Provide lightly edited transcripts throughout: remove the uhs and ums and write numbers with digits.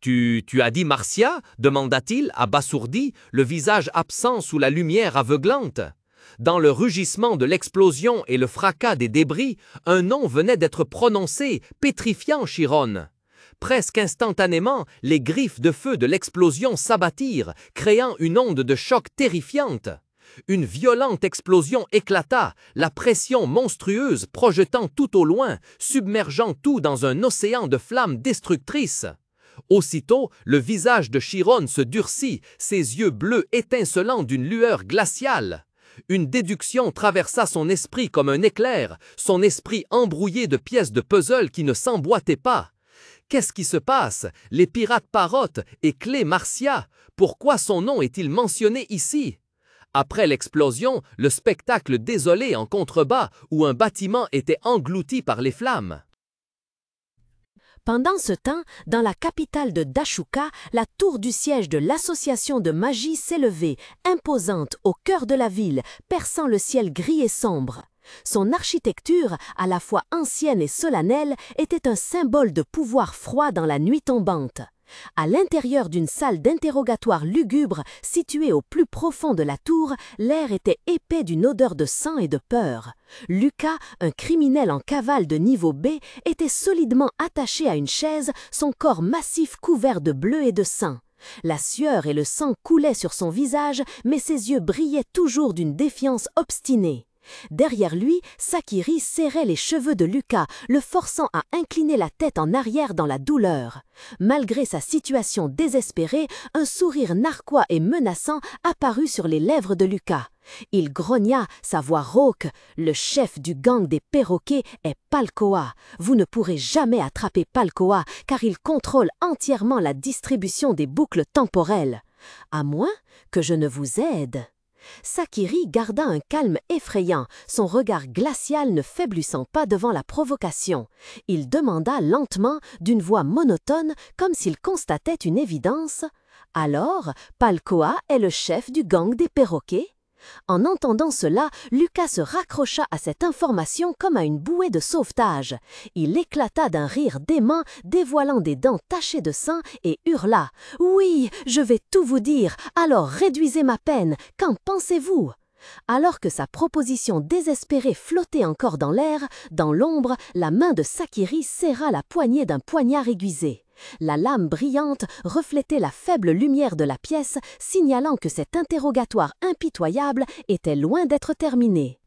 Tu as dit Marcia demanda-t-il, abasourdi, le visage absent sous la lumière aveuglante. Dans le rugissement de l'explosion et le fracas des débris, un nom venait d'être prononcé, pétrifiant Chiron. Presque instantanément, les griffes de feu de l'explosion s'abattirent, créant une onde de choc terrifiante. Une violente explosion éclata, la pression monstrueuse projetant tout au loin, submergeant tout dans un océan de flammes destructrices. Aussitôt, le visage de Chiron se durcit, ses yeux bleus étincelants d'une lueur glaciale. Une déduction traversa son esprit comme un éclair, son esprit embrouillé de pièces de puzzle qui ne s'emboîtaient pas. Qu'est-ce qui se passe? Les pirates Parrot et Clé Marcia, pourquoi son nom est-il mentionné ici? Après l'explosion, le spectacle désolé en contrebas où un bâtiment était englouti par les flammes. Pendant ce temps, dans la capitale de Dashuka, la tour du siège de l'association de magie s'élevait, imposante, au cœur de la ville, perçant le ciel gris et sombre. Son architecture, à la fois ancienne et solennelle, était un symbole de pouvoir froid dans la nuit tombante. À l'intérieur d'une salle d'interrogatoire lugubre située au plus profond de la tour, l'air était épais d'une odeur de sang et de peur. Lucas, un criminel en cavale de niveau B, était solidement attaché à une chaise, son corps massif couvert de bleu et de sang. La sueur et le sang coulaient sur son visage, mais ses yeux brillaient toujours d'une défiance obstinée. Derrière lui, Sakiri serrait les cheveux de Lucas, le forçant à incliner la tête en arrière dans la douleur. Malgré sa situation désespérée, un sourire narquois et menaçant apparut sur les lèvres de Lucas. Il grogna, sa voix rauque. « Le chef du gang des perroquets est Palkoa. Vous ne pourrez jamais attraper Palkoa, car il contrôle entièrement la distribution des boucles temporelles. À moins que je ne vous aide. » Sakiri garda un calme effrayant, son regard glacial ne faiblissant pas devant la provocation. Il demanda lentement, d'une voix monotone, comme s'il constatait une évidence. « Alors, Palkoa est le chef du gang des perroquets ?» En entendant cela, Lucas se raccrocha à cette information comme à une bouée de sauvetage. Il éclata d'un rire dément, dévoilant des dents tachées de sang, et hurla « Oui, je vais tout vous dire, alors réduisez ma peine, qu'en pensez-vous » Alors que sa proposition désespérée flottait encore dans l'air, dans l'ombre, la main de Sakiri serra la poignée d'un poignard aiguisé. La lame brillante reflétait la faible lumière de la pièce, signalant que cet interrogatoire impitoyable était loin d'être terminé.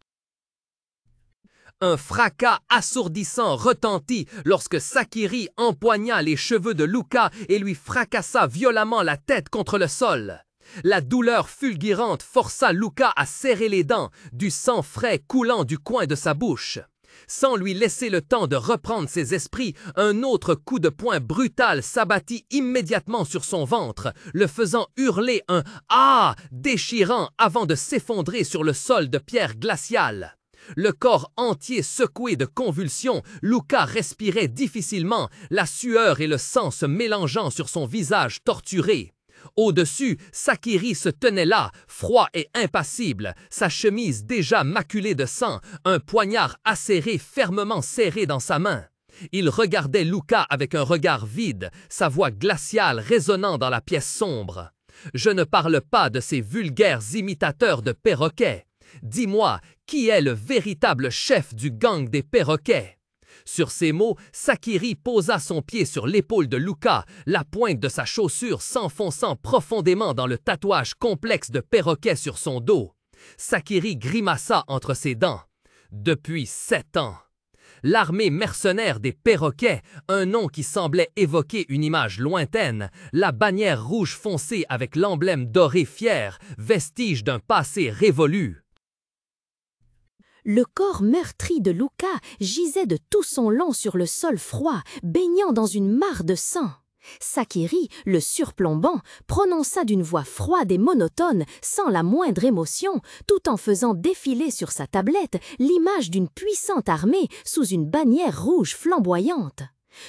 Un fracas assourdissant retentit lorsque Sakiri empoigna les cheveux de Lucas et lui fracassa violemment la tête contre le sol. La douleur fulgurante força Lucas à serrer les dents, du sang frais coulant du coin de sa bouche. Sans lui laisser le temps de reprendre ses esprits, un autre coup de poing brutal s'abattit immédiatement sur son ventre, le faisant hurler un « Ah » déchirant avant de s'effondrer sur le sol de pierre glaciale. Le corps entier secoué de convulsions, Lucas respirait difficilement, la sueur et le sang se mélangeant sur son visage torturé. Au-dessus, Sakiri se tenait là, froid et impassible, sa chemise déjà maculée de sang, un poignard acéré fermement serré dans sa main. Il regardait Lucas avec un regard vide, sa voix glaciale résonnant dans la pièce sombre. « Je ne parle pas de ces vulgaires imitateurs de perroquets. Dis-moi, qui est le véritable chef du gang des perroquets ?» Sur ces mots, Sakiri posa son pied sur l'épaule de Lucas, la pointe de sa chaussure s'enfonçant profondément dans le tatouage complexe de perroquet sur son dos. Sakiri grimaça entre ses dents. Depuis 7 ans. L'armée mercenaire des perroquets, un nom qui semblait évoquer une image lointaine, la bannière rouge foncé avec l'emblème doré fier, vestige d'un passé révolu. Le corps meurtri de Lucas gisait de tout son long sur le sol froid, baignant dans une mare de sang. Sakiri, le surplombant, prononça d'une voix froide et monotone, sans la moindre émotion, tout en faisant défiler sur sa tablette l'image d'une puissante armée sous une bannière rouge flamboyante.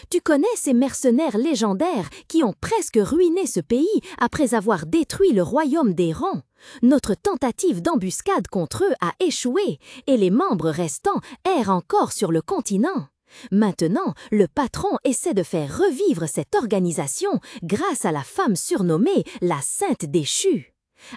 Tu connais ces mercenaires légendaires qui ont presque ruiné ce pays après avoir détruit le royaume des Rangs. Notre tentative d'embuscade contre eux a échoué et les membres restants errent encore sur le continent. Maintenant, le patron essaie de faire revivre cette organisation grâce à la femme surnommée la Sainte déchue.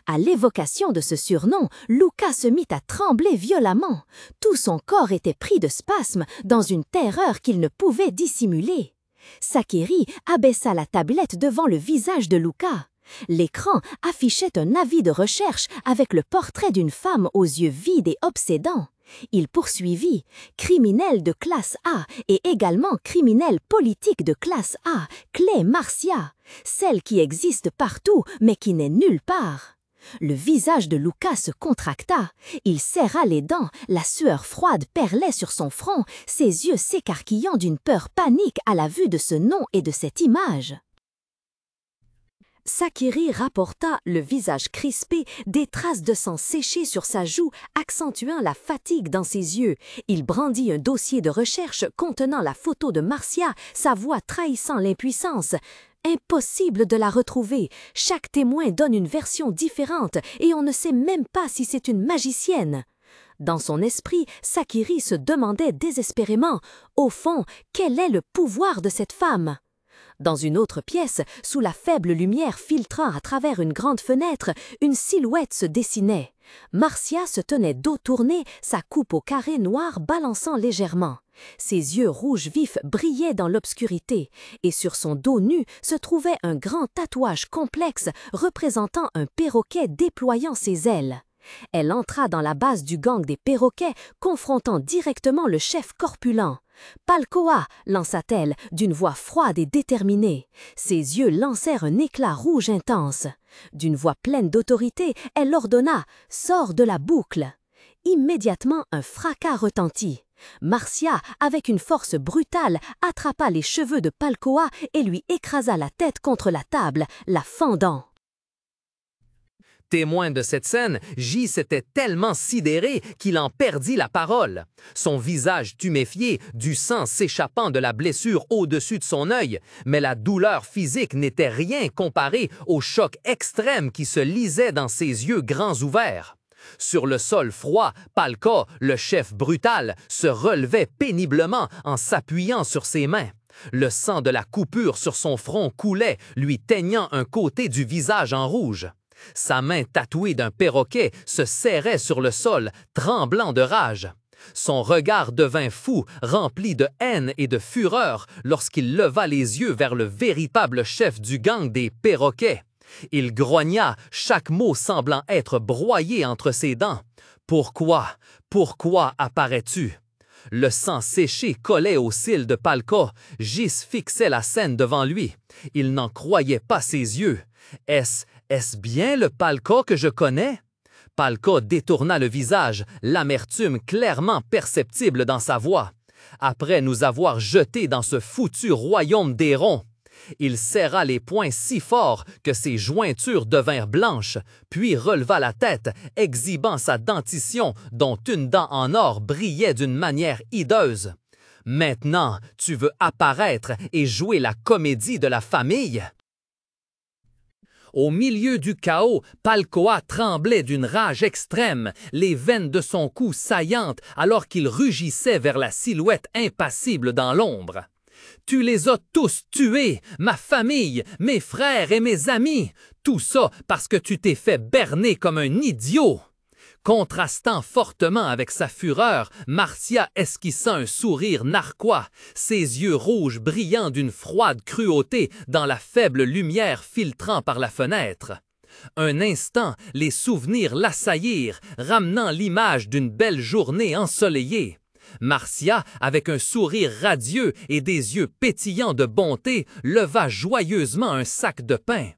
À l'évocation de ce surnom, Luca se mit à trembler violemment. Tout son corps était pris de spasmes dans une terreur qu'il ne pouvait dissimuler. Sakiri abaissa la tablette devant le visage de Luca. L'écran affichait un avis de recherche avec le portrait d'une femme aux yeux vides et obsédants. Il poursuivit « Criminel de classe A et également criminel politique de classe A, Clé Marcia, celle qui existe partout mais qui n'est nulle part. » Le visage de Luca se contracta. Il serra les dents, la sueur froide perlait sur son front, ses yeux s'écarquillant d'une peur panique à la vue de ce nom et de cette image. Sakiri rapporta, le visage crispé, des traces de sang séché sur sa joue, accentuant la fatigue dans ses yeux. Il brandit un dossier de recherche contenant la photo de Marcia, sa voix trahissant l'impuissance. Impossible de la retrouver. Chaque témoin donne une version différente et on ne sait même pas si c'est une magicienne. Dans son esprit, Sakiri se demandait désespérément, au fond, quel est le pouvoir de cette femme? Dans une autre pièce, sous la faible lumière filtrant à travers une grande fenêtre, une silhouette se dessinait. Marcia se tenait dos tourné, sa coupe au carré noir balançant légèrement. Ses yeux rouges vifs brillaient dans l'obscurité, et sur son dos nu se trouvait un grand tatouage complexe représentant un perroquet déployant ses ailes. Elle entra dans la base du gang des perroquets, confrontant directement le chef corpulent. « Palkoa » lança-t-elle, d'une voix froide et déterminée. Ses yeux lancèrent un éclat rouge intense. D'une voix pleine d'autorité, elle ordonna « Sors de la boucle !» Immédiatement, un fracas retentit. Marcia, avec une force brutale, attrapa les cheveux de Palkoa et lui écrasa la tête contre la table, la fendant. Témoin de cette scène, J s'était tellement sidéré qu'il en perdit la parole. Son visage tuméfié, du sang s'échappant de la blessure au-dessus de son œil, mais la douleur physique n'était rien comparée au choc extrême qui se lisait dans ses yeux grands ouverts. Sur le sol froid, Palka, le chef brutal, se relevait péniblement en s'appuyant sur ses mains. Le sang de la coupure sur son front coulait, lui teignant un côté du visage en rouge. Sa main tatouée d'un perroquet se serrait sur le sol, tremblant de rage. Son regard devint fou, rempli de haine et de fureur lorsqu'il leva les yeux vers le véritable chef du gang des perroquets. Il grogna, chaque mot semblant être broyé entre ses dents. « Pourquoi? Pourquoi apparais-tu? » Le sang séché collait aux cils de Palka. Gis fixait la scène devant lui. Il n'en croyait pas ses yeux. Est-ce bien le Palka que je connais? Palka détourna le visage, l'amertume clairement perceptible dans sa voix. Après nous avoir jetés dans ce foutu royaume d'Héron, il serra les poings si fort que ses jointures devinrent blanches, puis releva la tête, exhibant sa dentition dont une dent en or brillait d'une manière hideuse. « Maintenant, tu veux apparaître et jouer la comédie de la famille? » Au milieu du chaos, Palkoa tremblait d'une rage extrême, les veines de son cou saillantes alors qu'il rugissait vers la silhouette impassible dans l'ombre. « Tu les as tous tués, ma famille, mes frères et mes amis, tout ça parce que tu t'es fait berner comme un idiot. » Contrastant fortement avec sa fureur, Marcia esquissa un sourire narquois, ses yeux rouges brillant d'une froide cruauté dans la faible lumière filtrant par la fenêtre. Un instant, les souvenirs l'assaillirent, ramenant l'image d'une belle journée ensoleillée. Marcia, avec un sourire radieux et des yeux pétillants de bonté, leva joyeusement un sac de pain.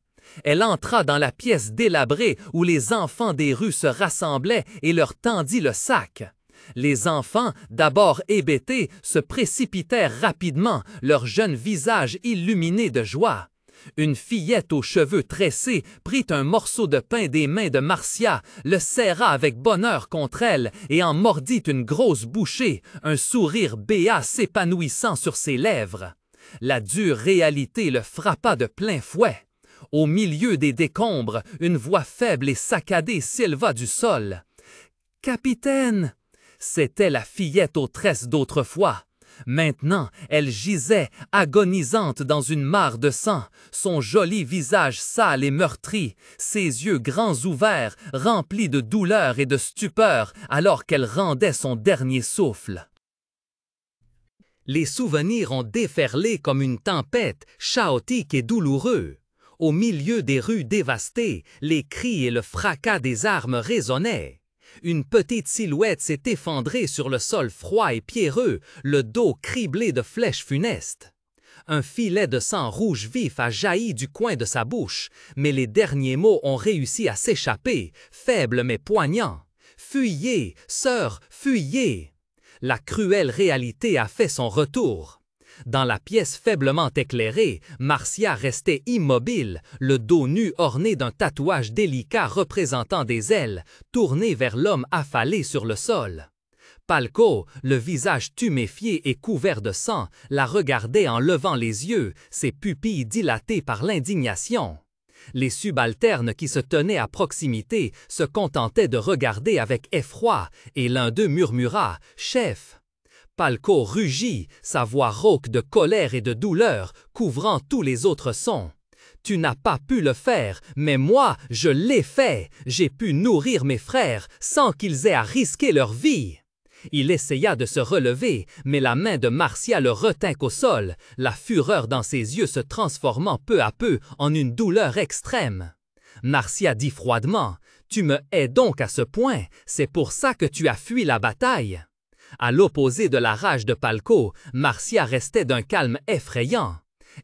Elle entra dans la pièce délabrée où les enfants des rues se rassemblaient et leur tendit le sac. Les enfants, d'abord hébétés, se précipitèrent rapidement, leurs jeunes visages illuminés de joie. Une fillette aux cheveux tressés prit un morceau de pain des mains de Marcia, le serra avec bonheur contre elle et en mordit une grosse bouchée, un sourire béat s'épanouissant sur ses lèvres. La dure réalité le frappa de plein fouet. Au milieu des décombres, une voix faible et saccadée s'éleva du sol. « Capitaine !» C'était la fillette aux tresses d'autrefois. Maintenant, elle gisait, agonisante dans une mare de sang, son joli visage sale et meurtri, ses yeux grands ouverts, remplis de douleur et de stupeur, alors qu'elle rendait son dernier souffle. Les souvenirs ont déferlé comme une tempête, chaotique et douloureux. Au milieu des rues dévastées, les cris et le fracas des armes résonnaient. Une petite silhouette s'est effondrée sur le sol froid et pierreux, le dos criblé de flèches funestes. Un filet de sang rouge vif a jailli du coin de sa bouche, mais les derniers mots ont réussi à s'échapper, faibles mais poignants. « Fuyez, sœur, fuyez !» La cruelle réalité a fait son retour. Dans la pièce faiblement éclairée, Marcia restait immobile, le dos nu orné d'un tatouage délicat représentant des ailes, tourné vers l'homme affalé sur le sol. Palko, le visage tuméfié et couvert de sang, la regardait en levant les yeux, ses pupilles dilatées par l'indignation. Les subalternes qui se tenaient à proximité se contentaient de regarder avec effroi, et l'un d'eux murmura « Chef !» Palko rugit, sa voix rauque de colère et de douleur, couvrant tous les autres sons. « Tu n'as pas pu le faire, mais moi, je l'ai fait. J'ai pu nourrir mes frères sans qu'ils aient à risquer leur vie. » Il essaya de se relever, mais la main de Marcia le retint au sol, la fureur dans ses yeux se transformant peu à peu en une douleur extrême. Marcia dit froidement « Tu me hais donc à ce point, c'est pour ça que tu as fui la bataille. » À l'opposé de la rage de Palko, Marcia restait d'un calme effrayant.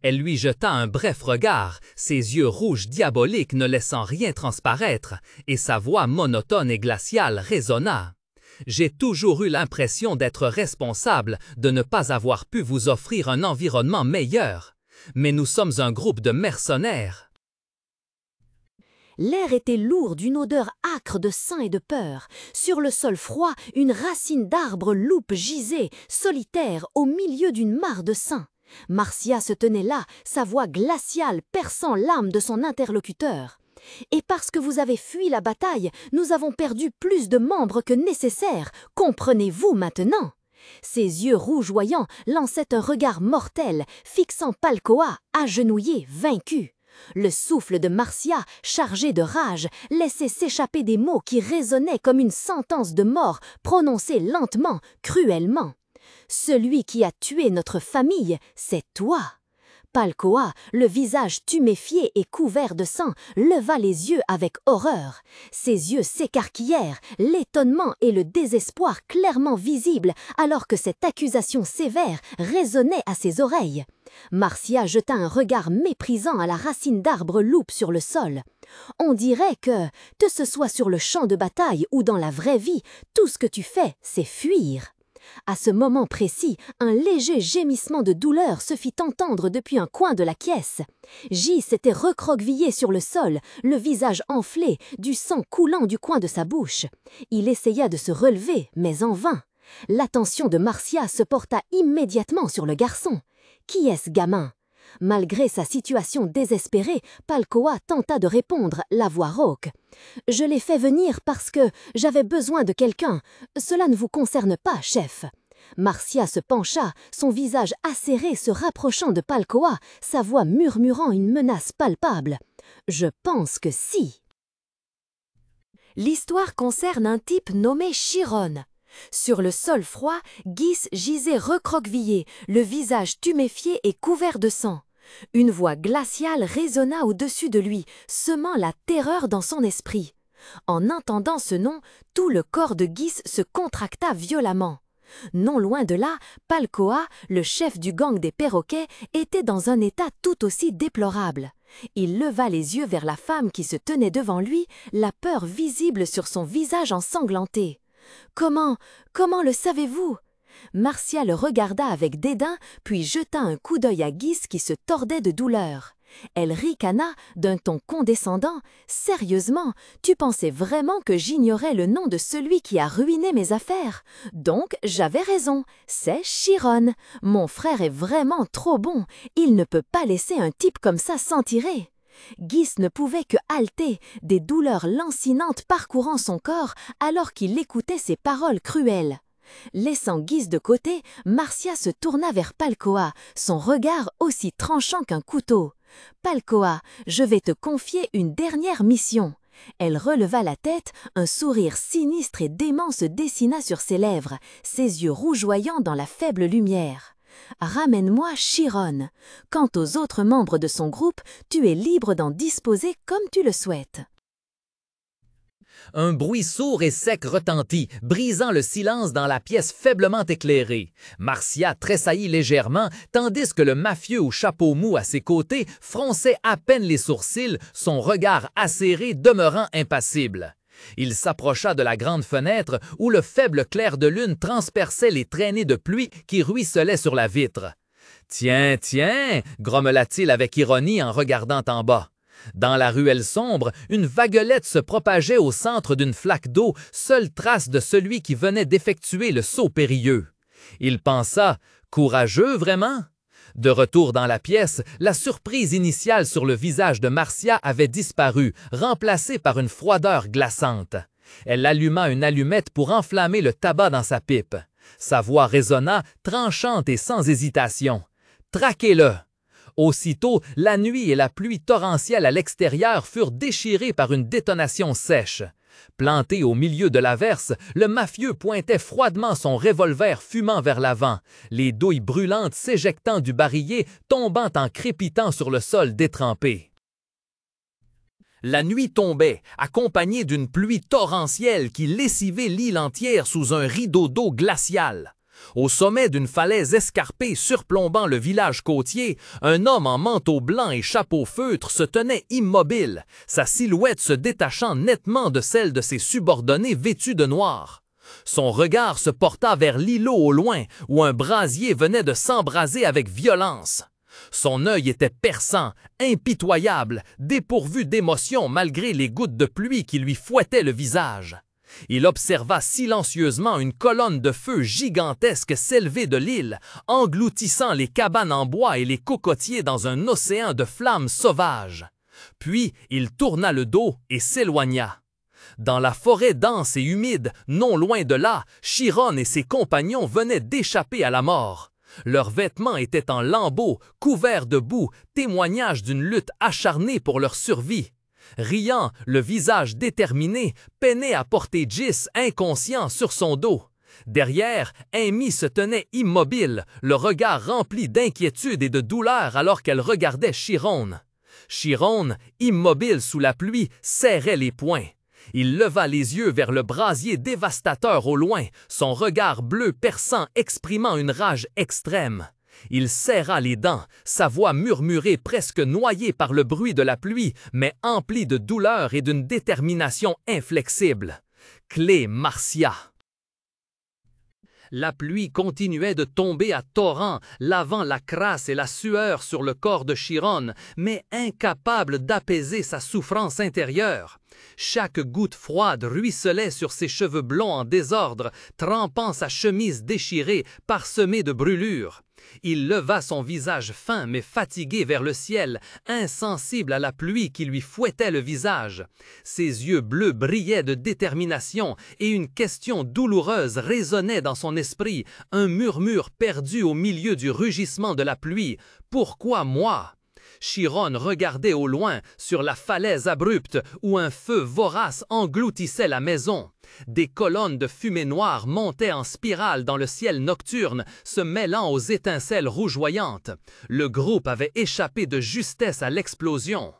Elle lui jeta un bref regard, ses yeux rouges diaboliques ne laissant rien transparaître, et sa voix monotone et glaciale résonna. J'ai toujours eu l'impression d'être responsable de ne pas avoir pu vous offrir un environnement meilleur. Mais nous sommes un groupe de mercenaires. L'air était lourd d'une odeur âcre de sang et de peur. Sur le sol froid, une racine d'arbre loupe gisait, solitaire, au milieu d'une mare de sang. Marcia se tenait là, sa voix glaciale perçant l'âme de son interlocuteur. Et parce que vous avez fui la bataille, nous avons perdu plus de membres que nécessaire. Comprenez-vous maintenant? Ses yeux rougeoyants lançaient un regard mortel, fixant Palkoa, agenouillé, vaincu. Le souffle de Marcia, chargé de rage, laissait s'échapper des mots qui résonnaient comme une sentence de mort, prononcée lentement, cruellement. « Celui qui a tué notre famille, c'est toi !» Palkoa, le visage tuméfié et couvert de sang, leva les yeux avec horreur. Ses yeux s'écarquillèrent, l'étonnement et le désespoir clairement visibles alors que cette accusation sévère résonnait à ses oreilles. Marcia jeta un regard méprisant à la racine d'arbre loupe sur le sol. On dirait que, que ce soit sur le champ de bataille ou dans la vraie vie, tout ce que tu fais, c'est fuir. À ce moment précis, un léger gémissement de douleur se fit entendre depuis un coin de la pièce. J s'était recroquevillé sur le sol, le visage enflé, du sang coulant du coin de sa bouche. Il essaya de se relever, mais en vain. L'attention de Marcia se porta immédiatement sur le garçon. Qui est ce gamin? Malgré sa situation désespérée, Palkoa tenta de répondre, la voix rauque. « Je l'ai fait venir parce que j'avais besoin de quelqu'un. Cela ne vous concerne pas, chef. » Marcia se pencha, son visage acéré se rapprochant de Palkoa, sa voix murmurant une menace palpable. « Je pense que si. » L'histoire concerne un type nommé Chiron. Sur le sol froid, Gis gisait recroquevillé, le visage tuméfié et couvert de sang. Une voix glaciale résonna au-dessus de lui, semant la terreur dans son esprit. En entendant ce nom, tout le corps de Gis se contracta violemment. Non loin de là, Palkoa, le chef du gang des perroquets, était dans un état tout aussi déplorable. Il leva les yeux vers la femme qui se tenait devant lui, la peur visible sur son visage ensanglanté. « Comment le savez-vous » Marcia le regarda avec dédain, puis jeta un coup d'œil à Gis qui se tordait de douleur. Elle ricana d'un ton condescendant. « Sérieusement, tu pensais vraiment que j'ignorais le nom de celui qui a ruiné mes affaires? Donc j'avais raison, c'est Chiron. Mon frère est vraiment trop bon, il ne peut pas laisser un type comme ça s'en tirer. » Gis ne pouvait que halter, des douleurs lancinantes parcourant son corps alors qu'il écoutait ces paroles cruelles. Laissant Guise de côté, Marcia se tourna vers Palkoa, son regard aussi tranchant qu'un couteau. « Palkoa, je vais te confier une dernière mission. » Elle releva la tête, un sourire sinistre et dément se dessina sur ses lèvres, ses yeux rougeoyants dans la faible lumière. « Ramène-moi Chiron. Quant aux autres membres de son groupe, tu es libre d'en disposer comme tu le souhaites. » Un bruit sourd et sec retentit, brisant le silence dans la pièce faiblement éclairée. Marcia tressaillit légèrement, tandis que le mafieux au chapeau mou à ses côtés fronçait à peine les sourcils, son regard acéré demeurant impassible. Il s'approcha de la grande fenêtre où le faible clair de lune transperçait les traînées de pluie qui ruisselaient sur la vitre. « Tiens, tiens » grommela-t-il avec ironie en regardant en bas. Dans la ruelle sombre, une vaguelette se propageait au centre d'une flaque d'eau, seule trace de celui qui venait d'effectuer le saut périlleux. Il pensa « Courageux, vraiment ?» De retour dans la pièce, la surprise initiale sur le visage de Marcia avait disparu, remplacée par une froideur glaçante. Elle alluma une allumette pour enflammer le tabac dans sa pipe. Sa voix résonna, tranchante et sans hésitation. « Traquez-le !» Aussitôt, la nuit et la pluie torrentielle à l'extérieur furent déchirées par une détonation sèche. Planté au milieu de l'averse, le mafieux pointait froidement son revolver fumant vers l'avant, les douilles brûlantes s'éjectant du barillet, tombant en crépitant sur le sol détrempé. La nuit tombait, accompagnée d'une pluie torrentielle qui lessivait l'île entière sous un rideau d'eau glaciale. Au sommet d'une falaise escarpée surplombant le village côtier, un homme en manteau blanc et chapeau feutre se tenait immobile, sa silhouette se détachant nettement de celle de ses subordonnés vêtus de noir. Son regard se porta vers l'îlot au loin, où un brasier venait de s'embraser avec violence. Son œil était perçant, impitoyable, dépourvu d'émotion malgré les gouttes de pluie qui lui fouettaient le visage. Il observa silencieusement une colonne de feu gigantesque s'élever de l'île, engloutissant les cabanes en bois et les cocotiers dans un océan de flammes sauvages. Puis il tourna le dos et s'éloigna. Dans la forêt dense et humide, non loin de là, Chiron et ses compagnons venaient d'échapper à la mort. Leurs vêtements étaient en lambeaux, couverts de boue, témoignage d'une lutte acharnée pour leur survie. Riant, le visage déterminé, peinait à porter Gis inconscient sur son dos. Derrière, Amy se tenait immobile, le regard rempli d'inquiétude et de douleur alors qu'elle regardait Chiron. Chiron, immobile sous la pluie, serrait les poings. Il leva les yeux vers le brasier dévastateur au loin, son regard bleu perçant exprimant une rage extrême. Il serra les dents, sa voix murmurée presque noyée par le bruit de la pluie, mais emplie de douleur et d'une détermination inflexible. Clé Marcia. La pluie continuait de tomber à torrents, lavant la crasse et la sueur sur le corps de Chiron, mais incapable d'apaiser sa souffrance intérieure. Chaque goutte froide ruisselait sur ses cheveux blonds en désordre, trempant sa chemise déchirée, parsemée de brûlures. Il leva son visage fin mais fatigué vers le ciel, insensible à la pluie qui lui fouettait le visage. Ses yeux bleus brillaient de détermination et une question douloureuse résonnait dans son esprit, un murmure perdu au milieu du rugissement de la pluie. « Pourquoi moi ?» Chiron regardait au loin, sur la falaise abrupte, où un feu vorace engloutissait la maison. Des colonnes de fumée noire montaient en spirale dans le ciel nocturne, se mêlant aux étincelles rougeoyantes. Le groupe avait échappé de justesse à l'explosion.